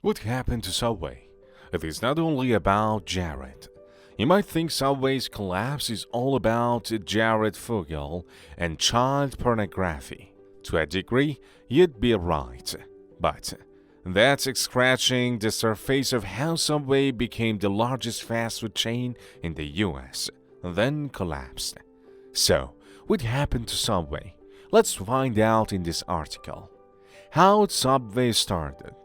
What happened to Subway? It is not only about Jared. You might think Subway's collapse is all about Jared Fogle and child pornography. To a degree, you'd be right. But that's scratching the surface of how Subway became the largest fast food chain in the US, then collapsed. So, what happened to Subway? Let's find out in this article. How Subway started.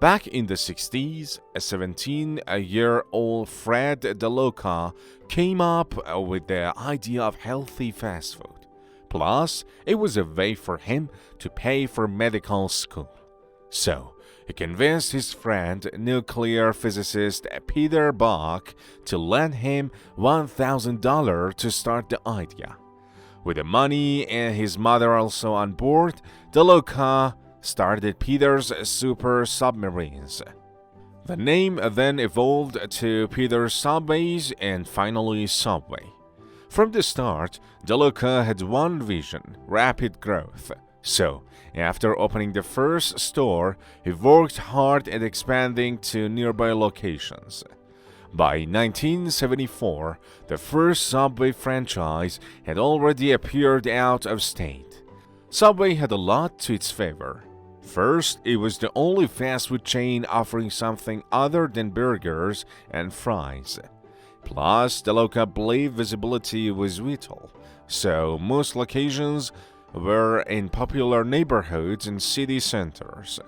Back in the 60s, a 17-year-old Fred DeLuca came up with the idea of healthy fast food. Plus, it was a way for him to pay for medical school. So, he convinced his friend, nuclear physicist Peter Bach, to lend him $1,000 to start the idea. With the money and his mother also on board, DeLuca started Peter's Super Submarines. The name then evolved to Peter's Subways and finally Subway. From the start, DeLuca had one vision: rapid growth. So, after opening the first store, he worked hard at expanding to nearby locations. By 1974, the first Subway franchise had already appeared out of state. Subway had a lot to its favor. First, it was the only fast food chain offering something other than burgers and fries. Plus, DeLuca believed visibility was vital, so most locations were in popular neighborhoods and city centers.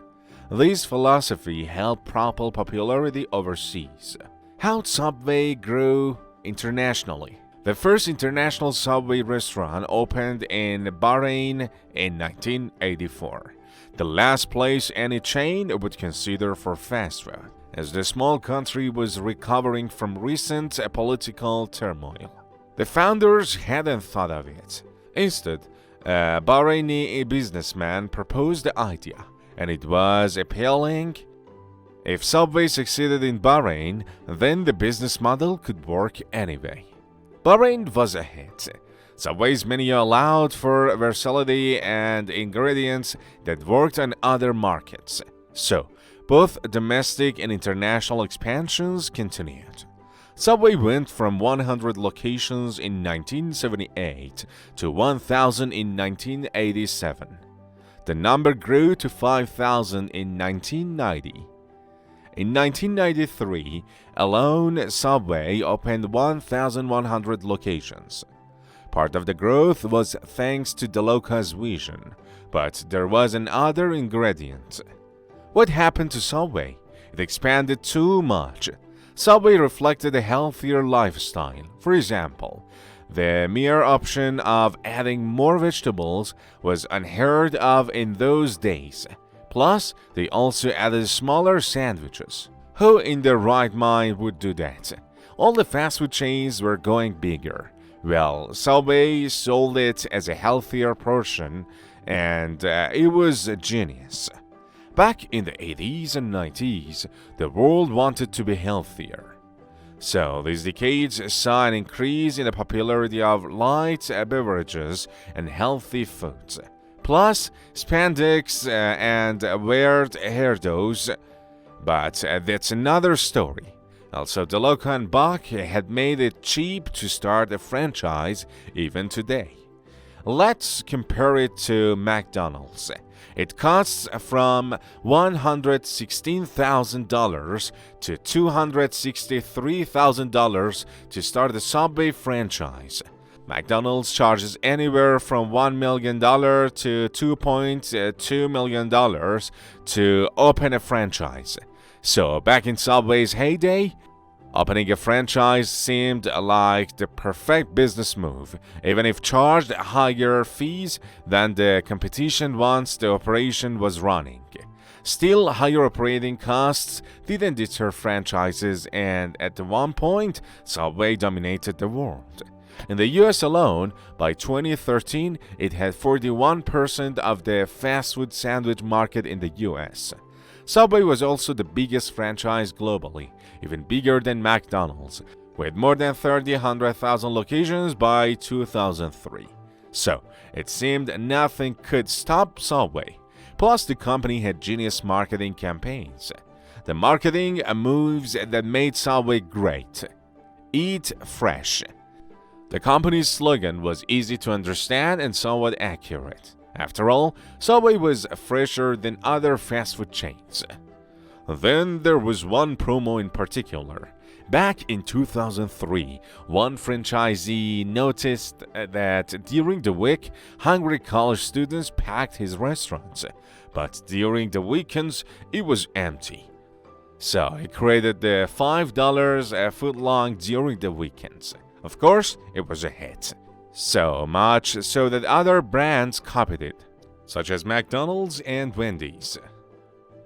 This philosophy helped propel popularity overseas. How Subway grew internationally. The first international Subway restaurant opened in Bahrain in 1984. The last place any chain would consider for fast food, as the small country was recovering from recent political turmoil. The founders hadn't thought of it. Instead, a Bahraini businessman proposed the idea, and it was appealing. If Subway succeeded in Bahrain, then the business model could work anyway. Bahrain was a hit. Subway's menu allowed for versatility and ingredients that worked on other markets. So, both domestic and international expansions continued. Subway went from 100 locations in 1978 to 1,000 in 1987. The number grew to 5,000 in 1990. In 1993 alone, Subway opened 1,100 locations. Part of the growth was thanks to DeLuca's vision, but there was another ingredient. What happened to Subway? It expanded too much. Subway reflected a healthier lifestyle. For example, the mere option of adding more vegetables was unheard of in those days. Plus, they also added smaller sandwiches. Who in their right mind would do that? All the fast food chains were going bigger. Well, Subway sold it as a healthier portion, and it was a genius. Back in the 80s and 90s, the world wanted to be healthier. So, these decades saw an increase in the popularity of light beverages and healthy foods. Plus, spandex and weird hairdos. But that's another story. Also, DeLuca and Bach had made it cheap to start a franchise even today. Let's compare it to McDonald's. It costs from $116,000 to $263,000 to start a Subway franchise. McDonald's charges anywhere from $1 million to $2.2 million to open a franchise. So, back in Subway's heyday, opening a franchise seemed like the perfect business move, even if charged higher fees than the competition once the operation was running. Still, higher operating costs didn't deter franchises, and at one point, Subway dominated the world. In the US alone, by 2013, it had 41% of the fast food sandwich market in the US. Subway was also the biggest franchise globally, even bigger than McDonald's, with more than 100,000 locations by 2003. So, it seemed nothing could stop Subway. Plus, the company had genius marketing campaigns. The marketing moves that made Subway great. Eat fresh. The company's slogan was easy to understand and somewhat accurate. After all, Subway was fresher than other fast food chains. Then there was one promo in particular. Back in 2003, one franchisee noticed that during the week, hungry college students packed his restaurants, but during the weekends, it was empty. So he created the $5 foot-long during the weekends. Of course, it was a hit. So much so that other brands copied it, such as McDonald's and Wendy's.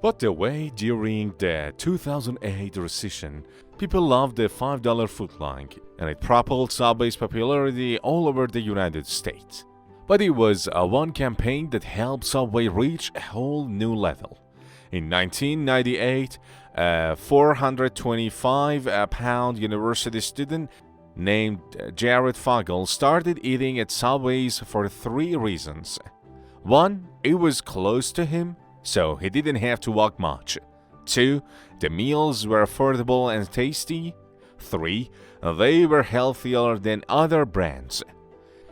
But the way during the 2008 recession, people loved the $5 footlong, and it propelled Subway's popularity all over the United States. But it was one campaign that helped Subway reach a whole new level. In 1998, a 425-pound university student named Jared Fogle started eating at Subway's for 3 reasons. 1, it was close to him, so he didn't have to walk much. 2, the meals were affordable and tasty. 3, they were healthier than other brands.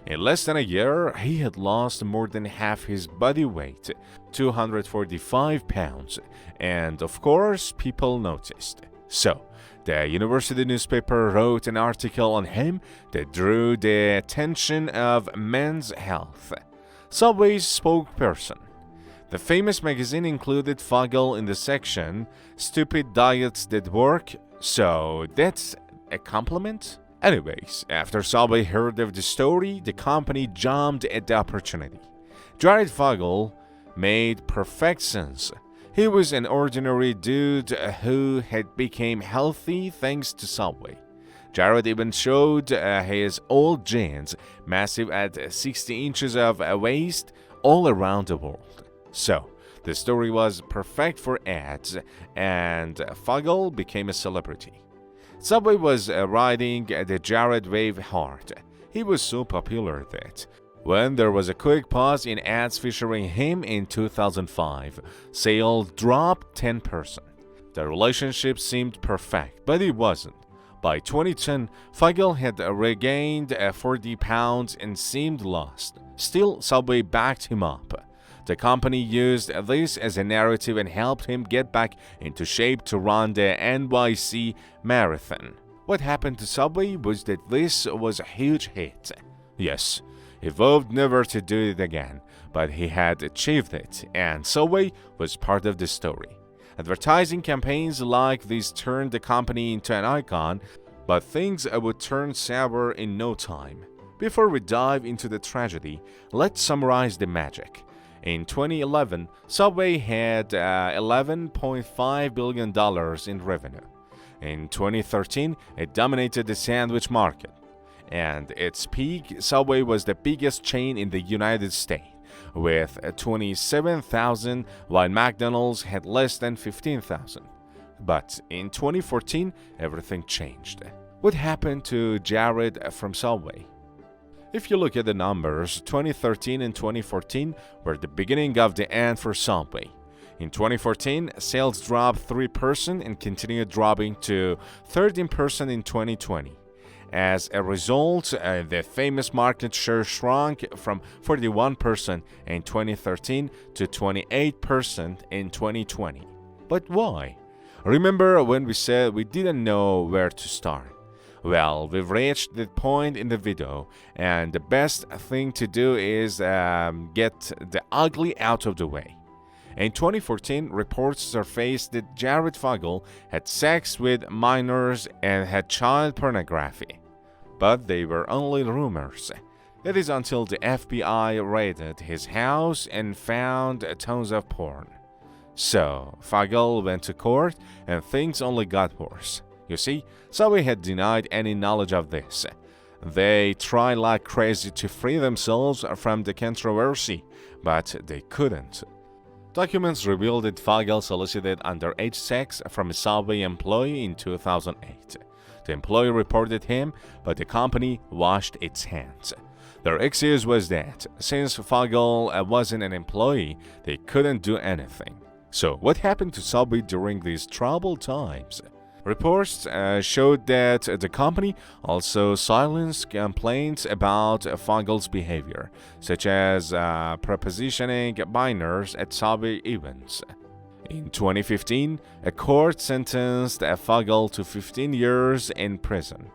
In less than a year, he had lost more than half his body weight, 245 pounds, and of course, people noticed. So, the university newspaper wrote an article on him that drew the attention of Men's Health, Subway's spokesperson. The famous magazine included Fogle in the section, Stupid Diets That Work, so that's a compliment? Anyways, after Subway heard of the story, the company jumped at the opportunity. Jared Fogle made perfect sense. He was an ordinary dude who had become healthy thanks to Subway. Jared even showed his old jeans, massive at 60 inches of waist, all around the world. So, the story was perfect for ads, and Fogle became a celebrity. Subway was riding the Jared wave hard. He was so popular that when there was a quick pause in ads featuring him in 2005, sales dropped 10%. The relationship seemed perfect, but it wasn't. By 2010, Fogle had regained 40 pounds and seemed lost. Still, Subway backed him up. The company used this as a narrative and helped him get back into shape to run the NYC Marathon. What happened to Subway was that this was a huge hit. Yes, he vowed never to do it again, but he had achieved it, and Subway was part of the story. Advertising campaigns like these turned the company into an icon, but things would turn sour in no time. Before we dive into the tragedy, let's summarize the magic. In 2011, Subway had $11.5 billion in revenue. In 2013, it dominated the sandwich market. And at its peak, Subway was the biggest chain in the United States, with 27,000, while McDonald's had less than 15,000. But in 2014, everything changed. What happened to Jared from Subway? If you look at the numbers, 2013 and 2014 were the beginning of the end for Subway. In 2014, sales dropped 3% and continued dropping to 13% in 2020. As a result, the famous market share shrunk from 41% in 2013 to 28% in 2020. But why? Remember when we said we didn't know where to start? Well, we've reached that point in the video, and the best thing to do is get the ugly out of the way. In 2014, reports surfaced that Jared Fogle had sex with minors and had child pornography. But they were only rumors. It is until the FBI raided his house and found tons of porn. So, Fogle went to court, and things only got worse. You see, Subway had denied any knowledge of this. They tried like crazy to free themselves from the controversy, but they couldn't. Documents revealed that Fogle solicited underage sex from a Subway employee in 2008. The employee reported him, but the company washed its hands. Their excuse was that, since Fogle wasn't an employee, they couldn't do anything. So, what happened to Subway during these troubled times? Reports showed that the company also silenced complaints about Fogel's behavior, such as prepositioning minors at Subway events. In 2015, a court sentenced Fogel to 15 years in prison.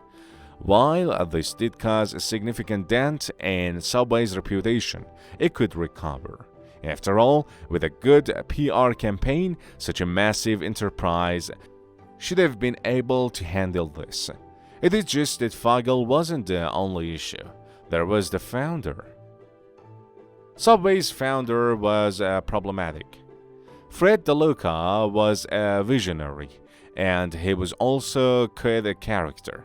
While this did cause a significant dent in Subway's reputation, it could recover. After all, with a good PR campaign, such a massive enterprise should have been able to handle this. It is just that Fogel wasn't the only issue. There was the founder. Subway's founder was problematic. Fred DeLuca was a visionary, and he was also quite a character.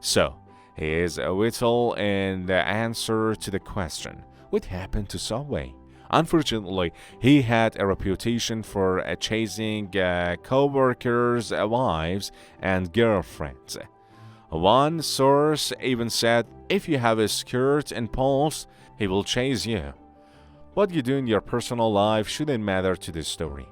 So, he is a whittle in the answer to the question, what happened to Subway? Unfortunately, he had a reputation for chasing co-workers' wives and girlfriends. One source even said, if you have a skirt and pulse, he will chase you. What you do in your personal life shouldn't matter to this story,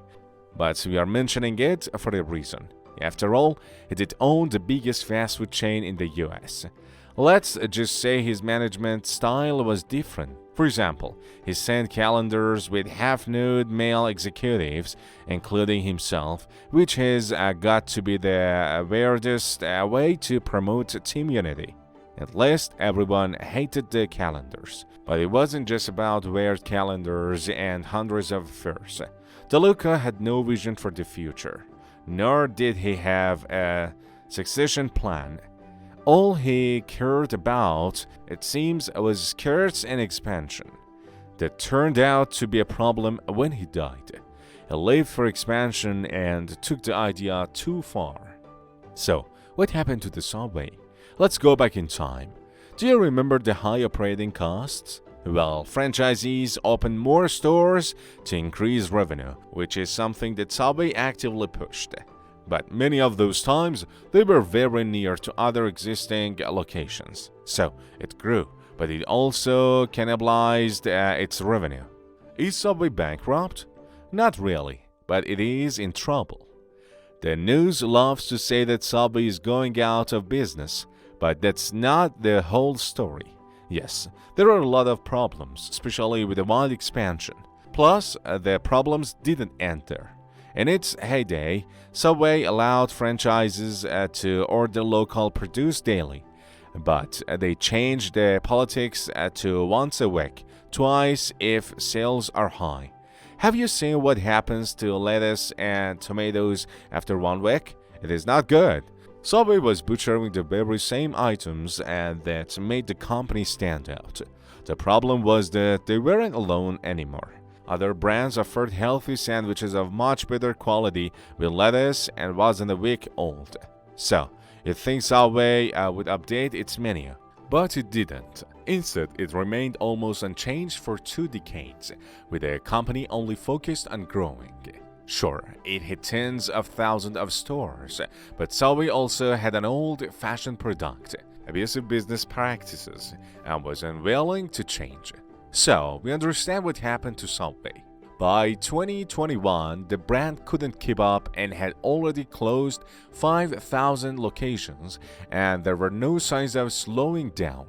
but we are mentioning it for a reason. After all, he did own the biggest fast food chain in the US. Let's just say his management style was different. For example, he sent calendars with half-nude male executives, including himself, which has got to be the weirdest way to promote team unity. At least everyone hated the calendars. But it wasn't just about weird calendars and hundreds of affairs. DeLuca had no vision for the future, nor did he have a succession plan. All he cared about, it seems, was skirts and expansion. That turned out to be a problem when he died. He lived for expansion and took the idea too far. So, what happened to the Subway? Let's go back in time. Do you remember the high operating costs? Well, franchisees opened more stores to increase revenue, which is something that Subway actively pushed. But many of those times, they were very near to other existing locations. So, it grew, but it also cannibalized its revenue. Is Subway bankrupt? Not really, but it is in trouble. The news loves to say that Subway is going out of business, but that's not the whole story. Yes, there are a lot of problems, especially with the wide expansion. Plus, the problems didn't end there. In its heyday, Subway allowed franchises to order local produce daily, but they changed the politics to once a week, twice if sales are high. Have you seen what happens to lettuce and tomatoes after 1 week? It is not good. Subway was butchering the very same items that made the company stand out. The problem was that they weren't alone anymore. Other brands offered healthy sandwiches of much better quality with lettuce and wasn't a week old. So, you'd think Subway would update its menu, but it didn't. Instead, it remained almost unchanged for 2 decades, with the company only focused on growing. Sure, it hit tens of thousands of stores, but Subway also had an old-fashioned product, abusive business practices, and was unwilling to change. So, we understand what happened to Subway. By 2021, the brand couldn't keep up and had already closed 5,000 locations, and there were no signs of slowing down.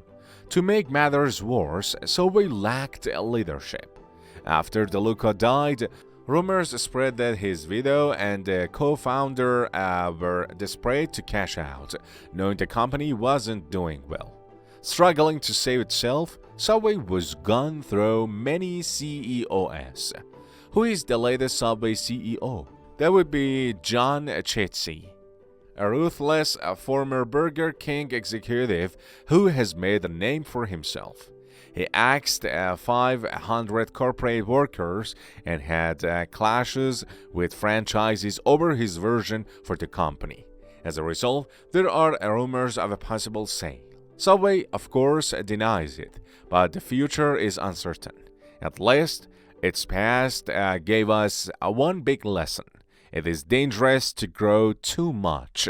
To make matters worse, Subway lacked leadership. After DeLuca died, rumors spread that his widow and the co-founder were desperate to cash out, knowing the company wasn't doing well. Struggling to save itself, Subway was gone through many CEOs. Who is the latest Subway CEO? That would be John Chidsey, a ruthless former Burger King executive who has made a name for himself. He axed 500 corporate workers and had clashes with franchises over his vision for the company. As a result, there are rumors of a possible sale. Subway, of course, denies it, but the future is uncertain. At least, its past gave us one big lesson. It is dangerous to grow too much.